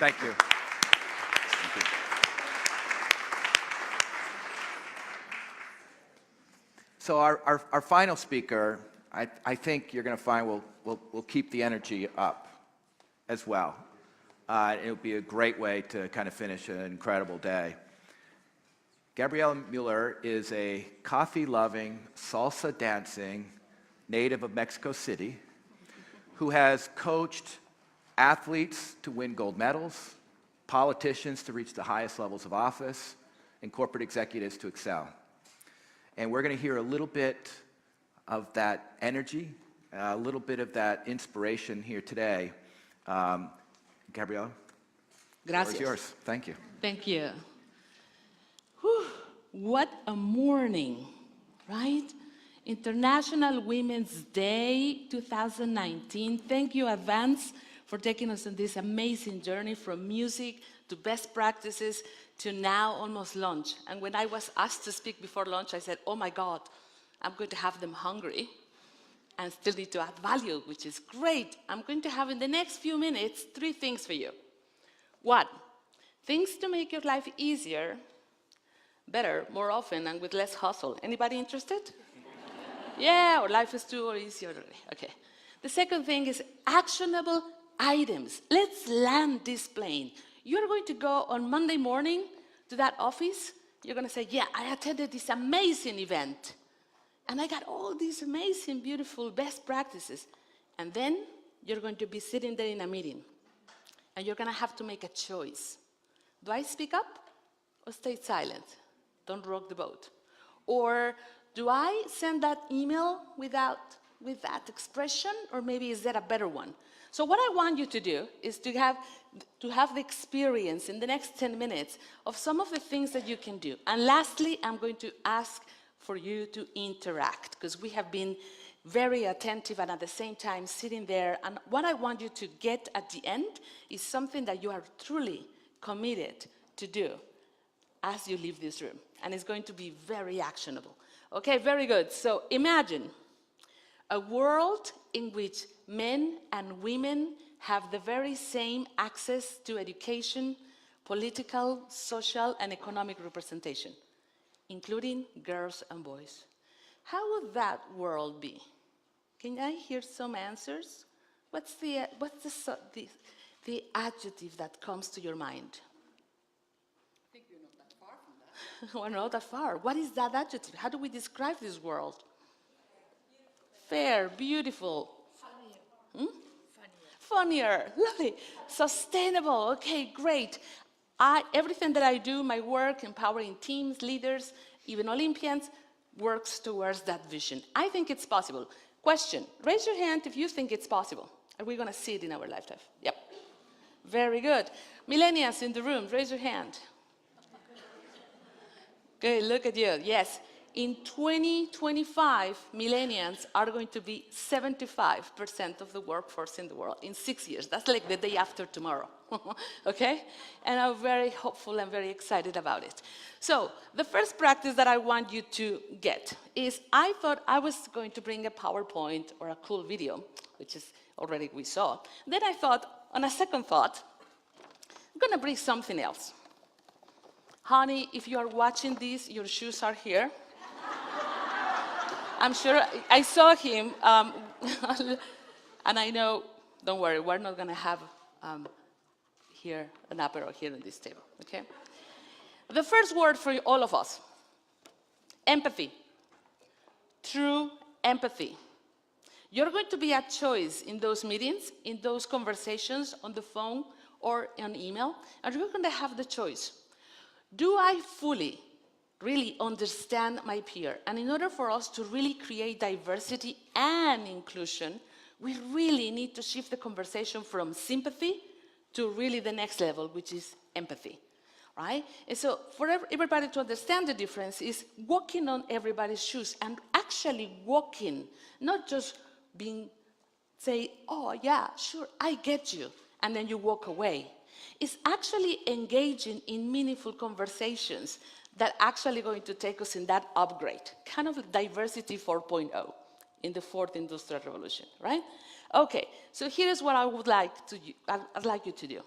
Thank you. Thank you. So our final speaker, I think you're going to find will keep the energy up as well. It'll be a great way to kind of finish an incredible day. Gabriela Mueller is a coffee-loving, salsa-dancing native of Mexico City who has coached athletes to win gold medals, politicians to reach the highest levels of office, and corporate executives to excel. And we're going to hear a little bit of that energy, a little bit of that inspiration here today. Gabriela, the floor is yours. Thank you. Thank you. Whew, what a morning, right? International Women's Day 2019. Thank you, Advance, for taking us on this amazing journey from music to best practices to now almost lunch. And when I was asked to speak before lunch, I said, oh my God, I'm going to have them hungry and still need to add value, which is great. I'm going to have in the next few minutes 3 things for you. 1, things to make your life easier, better, more often, and with less hustle. Anybody interested? Yeah, or life is too easier. Okay. The second thing is actionable items. Let's land this plane. You're going to go on Monday morning to that office. You're going to say, yeah, I attended this amazing event. And I got all these amazing, beautiful best practices. And then you're going to be sitting there in a meeting. And you're going to have to make a choice. Do I speak up or stay silent? Don't rock the boat. Or do I send that email with that expression, or maybe is there a better one? So what I want you to do is to have the experience in the next 10 minutes of some of the things that you can do. And lastly, I'm going to ask for you to interact, because we have been very attentive and at the same time sitting there. And what I want you to get at the end is something that you are truly committed to do as you leave this room. And it's going to be very actionable. Okay, very good. So imagine a world in which men and women have the very same access to education, political, social, and economic representation, including girls and boys. How would that world be? Can I hear some answers? What's the adjective that comes to your mind? I think you're not that far from that. We're not that far. What is that adjective? How do we describe this world? Fair, beautiful. Funnier. Funnier, lovely. Sustainable, okay, great. Everything that I do, my work, empowering teams, leaders, even Olympians, works towards that vision. I think it's possible. Question, raise your hand if you think it's possible. Are we going to see it in our lifetime? Yep. Very good. Millennials in the room, raise your hand. Good, look at you. Yes. In 2025, millennials are going to be 75% of the workforce in the world in 6 years. That's like the day after tomorrow, okay? And I'm very hopeful and very excited about it. So the first practice that I want you to get is, I thought I was going to bring a PowerPoint or a cool video, which is already we saw. Then I thought, on a second thought, I'm going to bring something else. Honey, if you are watching this, your shoes are here. I'm sure I saw him, and I know, don't worry, we're not going to have here an apero here on this table, okay? The first word for all of us, empathy, true empathy. You're going to be a choice in those meetings, in those conversations on the phone or on email, and you're going to have the choice. Do I fully really understand my peer? And in order for us to really create diversity and inclusion, we really need to shift the conversation from sympathy to really the next level, which is empathy, right? And so for everybody to understand the difference is walking on everybody's shoes and actually walking, not just say, oh yeah, sure, I get you, and then you walk away. It's actually engaging in meaningful conversations that actually going to take us in that upgrade, kind of diversity 4.0 in the 4th Industrial Revolution, right? Okay, so here's what I'd like you to do.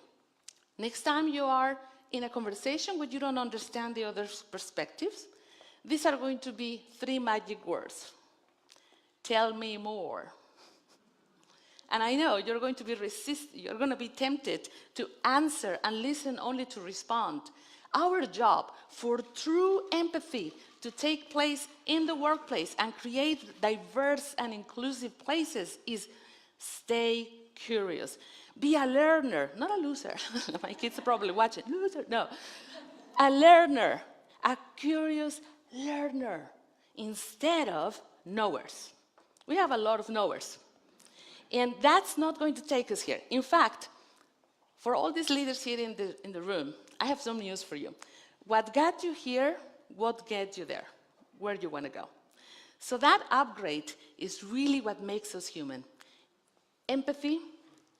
Next time you are in a conversation where you don't understand the other's perspectives, these are going to be 3 magic words. Tell me more. And I know you're going to be you're going to be tempted to answer and listen only to respond. Our job for true empathy to take place in the workplace and create diverse and inclusive places is stay curious. Be a learner, not a loser. My kids are probably watching. Loser, no. A learner, a curious learner, instead of knowers. We have a lot of knowers. And that's not going to take us here. In fact, for all these leaders here in the room, I have some news for you. What got you here won't get you there, where you want to go. So that upgrade is really what makes us human. Empathy,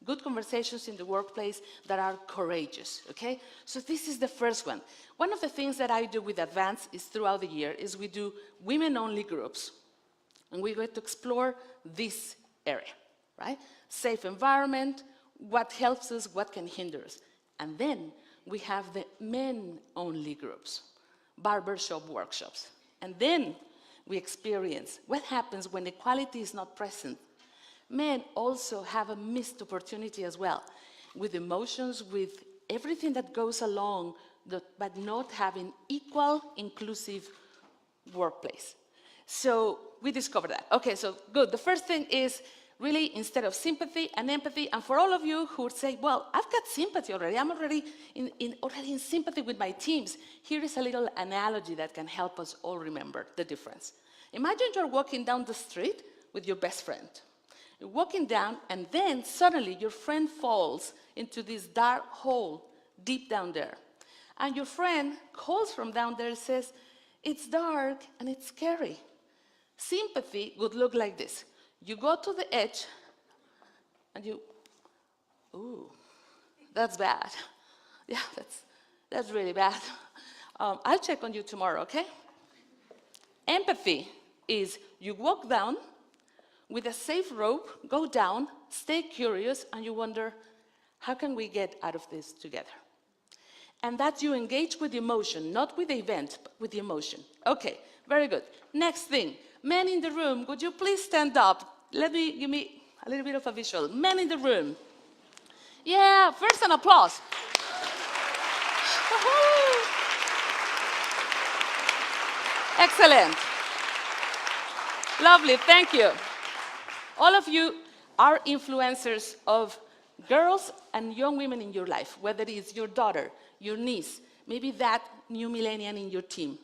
good conversations in the workplace that are courageous, okay? So this is the first one. One of the things that I do with Advance is throughout the year is we do women-only groups. And we're going to explore this area. Right? Safe environment, what helps us, what can hinder us. And then we have the men-only groups, barbershop workshops. And then we experience what happens when equality is not present. Men also have a missed opportunity as well, with emotions, with everything that goes along, but not having equal, inclusive workplace. So we discovered that. Okay, so good. The first thing is really, instead of sympathy and empathy, and for all of you who would say, well, I've got sympathy already. I'm already in sympathy with my teams. Here is a little analogy that can help us all remember the difference. Imagine you're walking down the street with your best friend. You're walking down, and then suddenly your friend falls into this dark hole deep down there. And your friend calls from down there and says, it's dark and it's scary. Sympathy would look like this. You go to the edge, and ooh, that's bad. Yeah, that's really bad. I'll check on you tomorrow, okay? Empathy is you walk down with a safe rope, go down, stay curious, and you wonder, how can we get out of this together? And that you engage with the emotion, not with the event, but with the emotion. Okay, very good. Next thing, men in the room, would you please stand up? Give me a little bit of a visual. Men in the room. Yeah, first an applause. Excellent. Lovely, thank you. All of you are influencers of girls and young women in your life, whether it's your daughter, your niece, maybe that new millennial in your team.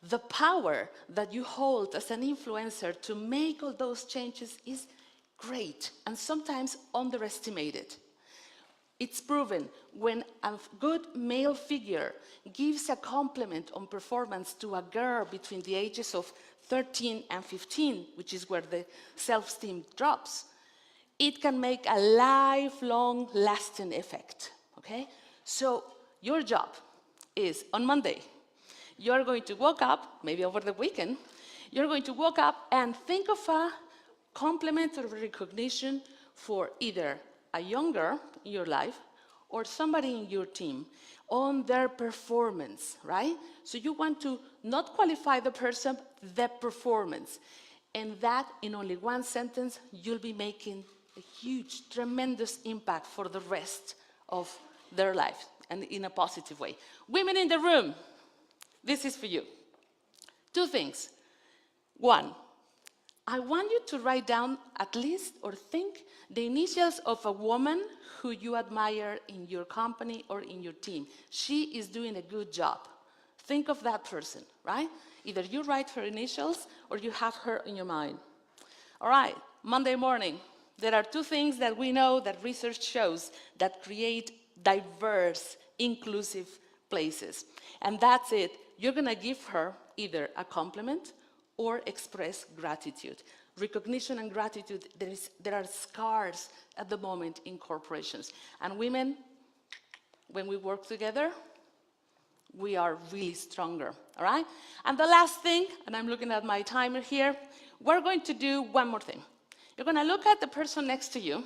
The power that you hold as an influencer to make all those changes is great and sometimes underestimated. It's proven when a good male figure gives a compliment on performance to a girl between the ages of 13 and 15, which is where the self-esteem drops, it can make a lifelong lasting effect, okay? So your job is on Monday, you're going to wake up, maybe over the weekend, you're going to wake up and think of a compliment or recognition for either a young girl in your life or somebody in your team on their performance, right? So you want to not qualify the person, the performance. And that, in only one sentence, you'll be making a huge, tremendous impact for the rest of their life, and in a positive way. Women in the room, this is for you. Two things. One, I want you to write down at least or think the initials of a woman who you admire in your company or in your team. She is doing a good job. Think of that person, right? Either you write her initials or you have her in your mind. All right, Monday morning. There are two things that we know that research shows that create diverse, inclusive places. And that's it. You're going to give her either a compliment or express gratitude. Recognition and gratitude, there are scars at the moment in corporations. And women, when we work together, we are really stronger, all right? And the last thing, and I'm looking at my timer here, we're going to do one more thing. You're going to look at the person next to you,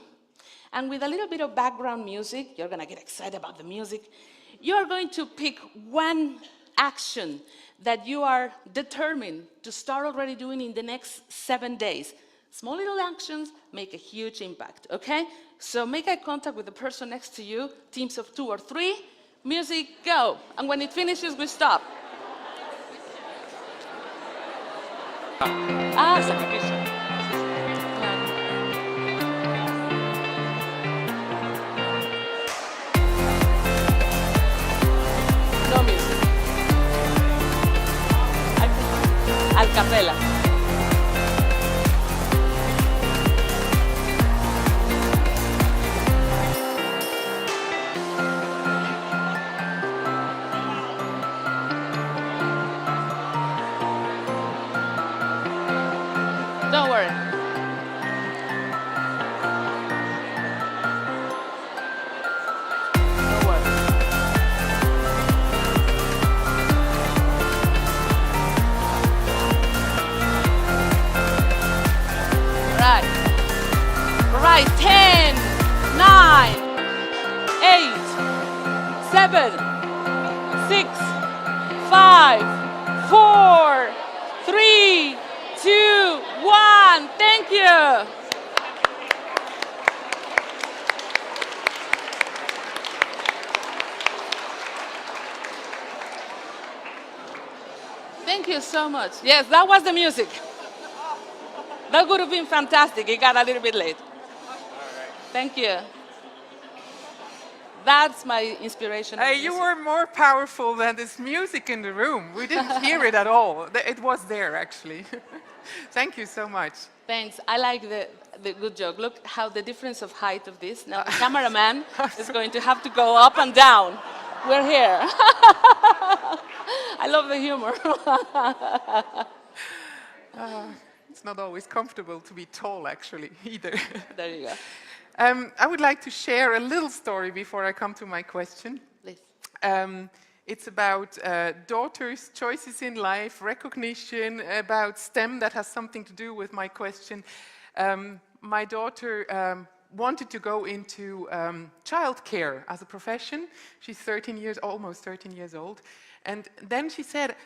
And with a little bit of background music, you're going to get excited about the music. You're going to pick one action that you are determined to start already doing in the next 7 days. Small little actions make a huge impact, okay? So make eye contact with the person next to you, teams of 2 or 3. Music, go. And when it finishes, we stop. Sacrificio. No music. Al capella. Don't worry. Don't worry. Right. Right. 10, 9, 8, 7, 6, 5, 4, 3, 2, 1. Thank you. Thank you so much. Yes, that was the music. That would have been fantastic. It got a little bit late. Thank you. That's my inspiration. Hey, you were more powerful than this music in the room. We didn't hear it at all. It was there, actually. Thank you so much. Thanks. I like the good joke. Look how the difference of height of this. Now the cameraman is going to have to go up and down. We're here. I love the humor. It's not always comfortable to be tall, actually, either. There you go. I would like to share a little story before I come to my question. Please. It's about daughters' choices in life, recognition, about STEM that has something to do with my question. My daughter wanted to go into childcare as a profession. She's almost 13 years old. And then she said,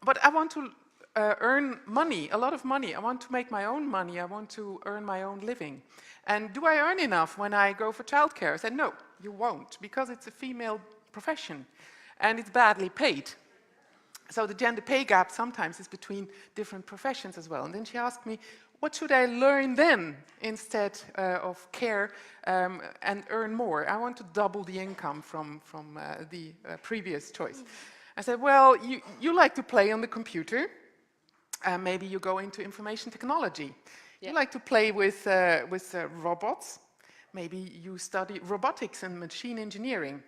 but I want to earn money, a lot of money. I want to make my own money. I want to earn my own living. And do I earn enough when I go for childcare? I said, no, you won't, because it's a female profession and it's badly paid. So the gender pay gap sometimes is between different professions as well. And then she asked me, what should I learn then instead of care and earn more? I want to double the income from the previous choice. I said, well, you like to play on the computer. Maybe you go into information technology. Yeah. You like to play with robots. Maybe you study robotics and machine engineering.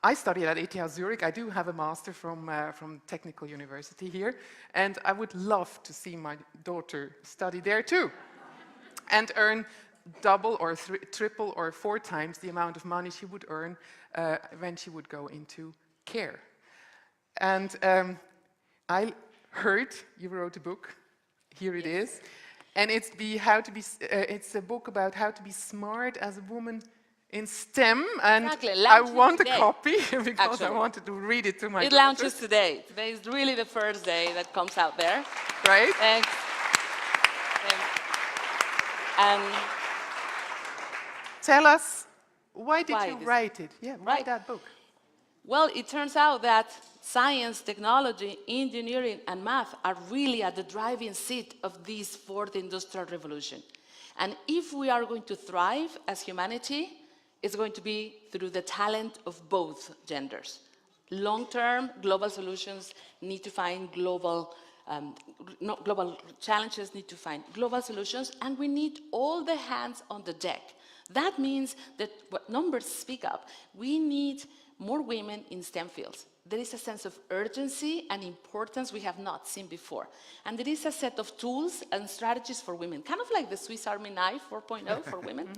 I studied at ETH Zurich. I do have a master from Technical University here. And I would love to see my daughter study there too. And earn double or triple or 4 times the amount of money she would earn when she would go into care. And I heard you wrote a book. Here it is. And it's a book about how to be smart as a woman in STEM, and exactly. I want a copy because actually, I wanted to read it to my daughter. It launches today. Today is really the first day that comes out there. Right? Thanks. And tell us, why did you write it? Yeah, why that book? Well, it turns out that science, technology, engineering, and math are really at the driving seat of this 4th industrial revolution. And if we are going to thrive as humanity, it's going to be through the talent of both genders. Long-term, global solutions need to find global challenges need to find global solutions, and we need all the hands on the deck. That means that what numbers speak up, we need more women in STEM fields. There is a sense of urgency and importance we have not seen before. And there is a set of tools and strategies for women, kind of like the Swiss Army knife 4.0 for women.